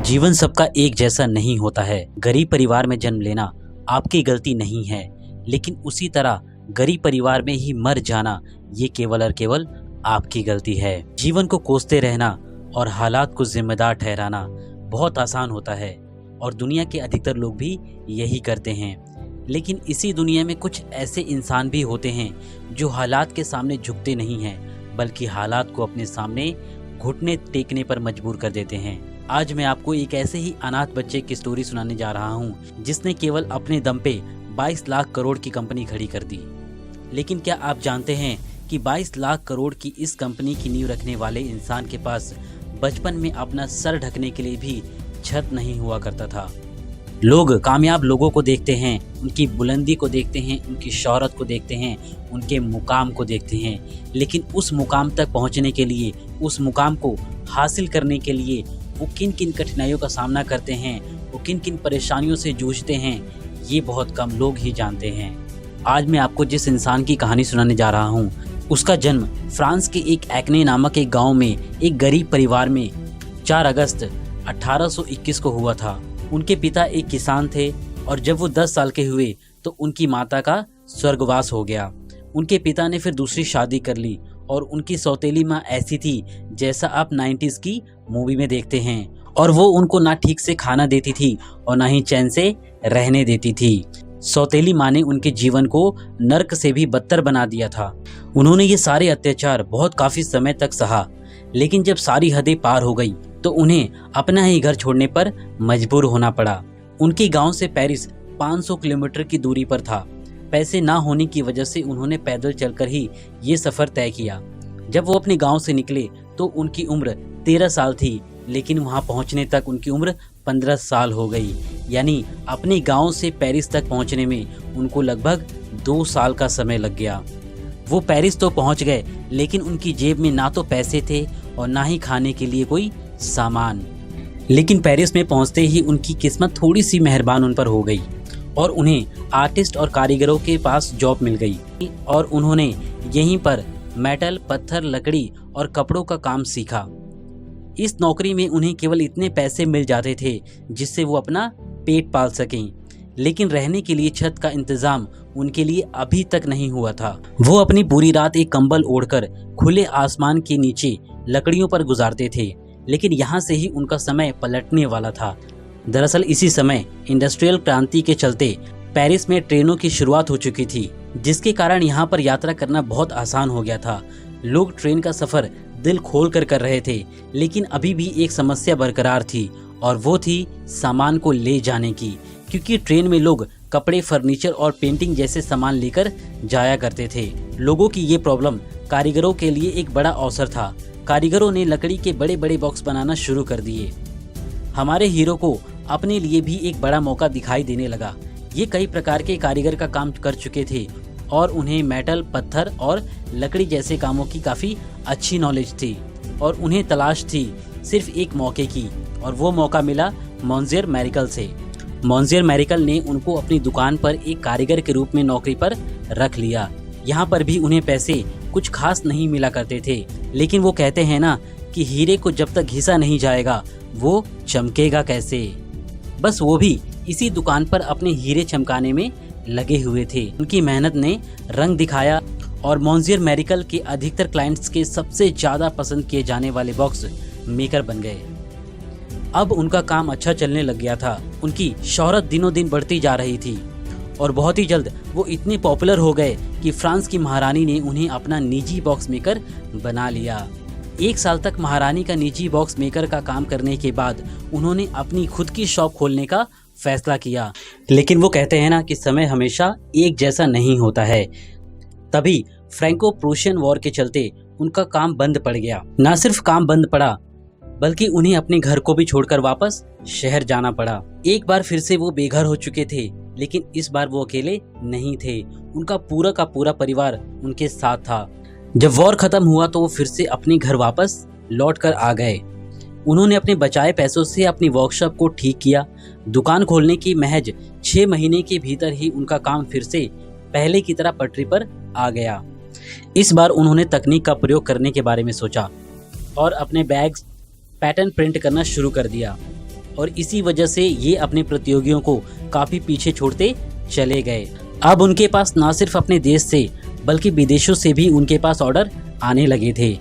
जीवन सबका एक जैसा नहीं होता है। गरीब परिवार में जन्म लेना आपकी गलती नहीं है, लेकिन उसी तरह गरीब परिवार में ही मर जाना ये केवल और केवल आपकी गलती है। जीवन को कोसते रहना और हालात को जिम्मेदार ठहराना बहुत आसान होता है और दुनिया के अधिकतर लोग भी यही करते हैं। लेकिन इसी दुनिया में कुछ ऐसे इंसान भी होते हैं जो हालात के सामने झुकते नहीं हैं, बल्कि हालात को अपने सामने घुटने टेकने पर मजबूर कर देते हैं। आज मैं आपको एक ऐसे ही अनाथ बच्चे की स्टोरी सुनाने जा रहा हूँ जिसने केवल अपने दम पे 22 लाख करोड़ की कंपनी खड़ी कर दी। लेकिन क्या आप जानते हैं कि 22 लाख करोड़ की इस कंपनी की नींव रखने वाले इंसान के पास बचपन में अपना सर ढकने के लिए भी छत नहीं हुआ करता था। लोग कामयाब लोगों को देखते हैं, उनकी बुलंदी को देखते हैं, उनकी शोहरत को देखते हैं, उनके मुकाम को देखते हैं, लेकिन उस मुकाम तक पहुंचने के लिए, उस मुकाम को हासिल करने के लिए वो किन किन कठिनाइयों का सामना करते हैं, वो किन किन परेशानियों से जूझते हैं, ये बहुत कम लोग ही जानते हैं। आज मैं आपको जिस इंसान की कहानी सुनाने जा रहा हूँ, उसका जन्म फ्रांस के एक एक्ने नामक एक गाँव में एक गरीब परिवार में 4 अगस्त 1821 को हुआ था। उनके पिता एक किसान थे और जब वो 10 साल के हुए तो उनकी माता का स्वर्गवास हो गया। उनके पिता ने फिर दूसरी शादी कर ली और उनकी सौतेली माँ ऐसी थी जैसा आप 90s की मूवी में देखते हैं, और वो उनको ना ठीक से खाना देती थी और ना ही चैन से रहने देती थी। सौतेली माँ ने उनके जीवन को नर्क से भी बदतर बना दिया था। उन्होंने ये सारे अत्याचार बहुत काफी समय तक सहा, लेकिन जब सारी हदें पार हो गई तो उन्हें अपना ही घर छोड़ने पर मजबूर होना पड़ा। उनके गांव से पेरिस 500 किलोमीटर की दूरी पर था। पैसे ना होने की वजह से उन्होंने पैदल चलकर ही ये सफर तय किया। जब वो अपने गांव से निकले तो उनकी उम्र 13 साल थी, लेकिन वहां पहुंचने तक उनकी उम्र 15 साल हो गई। यानी अपने गांव से पेरिस तक पहुंचने में उनको लगभग 2 साल का समय लग गया। वो पेरिस तो पहुंच गए, लेकिन उनकी जेब में ना तो पैसे थे और ना ही खाने के लिए कोई सामान। लेकिन पेरिस में पहुंचते ही उनकी किस्मत थोड़ी सी मेहरबान उन पर हो गई और उन्हें आर्टिस्ट और कारीगरों के पास जॉब मिल गई और उन्होंने यहीं पर मेटल, पत्थर, लकड़ी और कपड़ों का काम सीखा। इस नौकरी में उन्हें केवल इतने पैसे मिल जाते थे जिससे वो अपना पेट पाल सकें, लेकिन रहने के लिए छत का इंतजाम उनके लिए अभी तक नहीं हुआ था। वो अपनी पूरी रात एक कंबल ओढ़कर खुले आसमान के नीचे लकड़ियों पर गुजारते थे, लेकिन यहाँ से ही उनका समय पलटने वाला था। दरअसल इसी समय इंडस्ट्रियल क्रांति के चलते पेरिस में ट्रेनों की शुरुआत हो चुकी थी, जिसके कारण यहाँ पर यात्रा करना बहुत आसान हो गया था। लोग ट्रेन का सफर दिल खोल कर रहे थे, लेकिन अभी भी एक समस्या बरकरार थी और वो थी सामान को ले जाने की, क्योंकि ट्रेन में लोग कपड़े, फर्नीचर और पेंटिंग जैसे सामान लेकर जाया करते थे। लोगों की ये प्रॉब्लम कारीगरों के लिए एक बड़ा अवसर था। कारीगरों ने लकड़ी के बड़े बड़े बॉक्स बनाना शुरू कर दिए। हमारे हीरो को अपने लिए भी एक बड़ा मौका दिखाई देने लगा। ये कई प्रकार के कारीगर का काम कर चुके थे और उन्हें मेटल, पत्थर और लकड़ी जैसे कामों की काफ़ी अच्छी नॉलेज थी और उन्हें तलाश थी सिर्फ एक मौके की, और वो मौका मिला मॉन्सियर मेरिकल से। मॉन्सियर मेरिकल ने उनको अपनी दुकान पर एक कारीगर के रूप में नौकरी पर रख लिया। यहाँ पर भी उन्हें पैसे कुछ खास नहीं मिला करते थे, लेकिन वो कहते हैं ना कि हीरे को जब तक घिसा नहीं जाएगा वो चमकेगा कैसे। बस वो भी इसी दुकान पर अपने हीरे चमकाने में लगे हुए थे। उनकी मेहनत ने रंग दिखाया और मॉन्सियर मेरिकल के अधिकतर क्लाइंट्स के सबसे ज़्यादा पसंद किए जाने वाले बॉक्स मेकर बन गए। अब उनका काम अच्छा चलने लग गया था। उनकी शोहरत दिनों दिन बढ़ती जा रही थी और बहुत ही जल्द वो इतने पॉपुलर हो गए कि फ्रांस की महारानी ने उन्हें अपना निजी बॉक्स मेकर बना लिया। 1 साल तक महारानी का निजी बॉक्स मेकर का काम करने के बाद उन्होंने अपनी खुद की शॉप खोलने का फैसला किया। लेकिन वो कहते हैं ना कि समय हमेशा एक जैसा नहीं होता है। तभी फ्रैंको प्रूशियन वॉर के चलते उनका काम बंद पड़ गया। ना सिर्फ काम बंद पड़ा, बल्कि उन्हें अपने घर को भी छोड़कर वापस शहर जाना पड़ा। एक बार फिर से वो बेघर हो चुके थे, लेकिन इस बार वो अकेले नहीं थे। उनका पूरा का पूरा परिवार उनके साथ था। जब वॉर खत्म हुआ तो वो फिर से अपने घर वापस लौट कर आ गए। उन्होंने अपने बचाए पैसों से अपनी वर्कशॉप को ठीक किया। दुकान खोलने की महज 6 महीने के भीतर ही उनका काम फिर से पहले की तरह पटरी पर आ गया। इस बार उन्होंने तकनीक का प्रयोग करने के बारे में सोचा और अपने बैग्स पैटर्न प्रिंट करना शुरू कर दिया। और इसी वजह से ये अपने प्रतियोगियों को काफ़ी पीछे छोड़ते चले गए। अब उनके पास ना सिर्फ अपने देश से बल्कि विदेशों से भी उनके पास ऑर्डर आने लगे थे।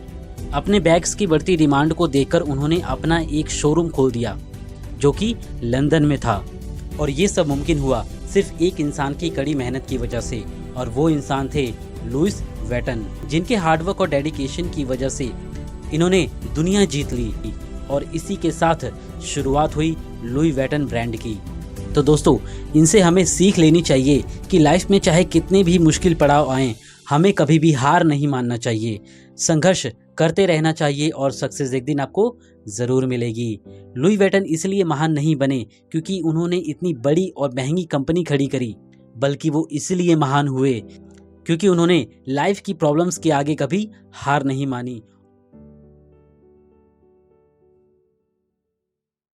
अपने बैग्स की बढ़ती डिमांड को देखकर उन्होंने अपना एक शोरूम खोल दिया जो कि लंदन में था। और ये सब मुमकिन हुआ सिर्फ एक इंसान की कड़ी मेहनत की वजह से, और वो इंसान थे लुइस वेटन, जिनके हार्डवर्क और डेडिकेशन की वजह से इन्होंने दुनिया जीत ली। और इसी के साथ शुरुआत हुई लुई वेटन ब्रांड की। तो दोस्तों, इनसे हमें सीख लेनी चाहिए कि लाइफ में चाहे कितने भी मुश्किल पड़ाव आएं, हमें कभी भी हार नहीं मानना चाहिए, संघर्ष करते रहना चाहिए और सक्सेस एक दिन आपको ज़रूर मिलेगी। लुई वेटन इसलिए महान नहीं बने क्योंकि उन्होंने इतनी बड़ी और महंगी कंपनी खड़ी करी, बल्कि वो इसलिए महान हुए क्योंकि उन्होंने लाइफ की प्रॉब्लम्स के आगे कभी हार नहीं मानी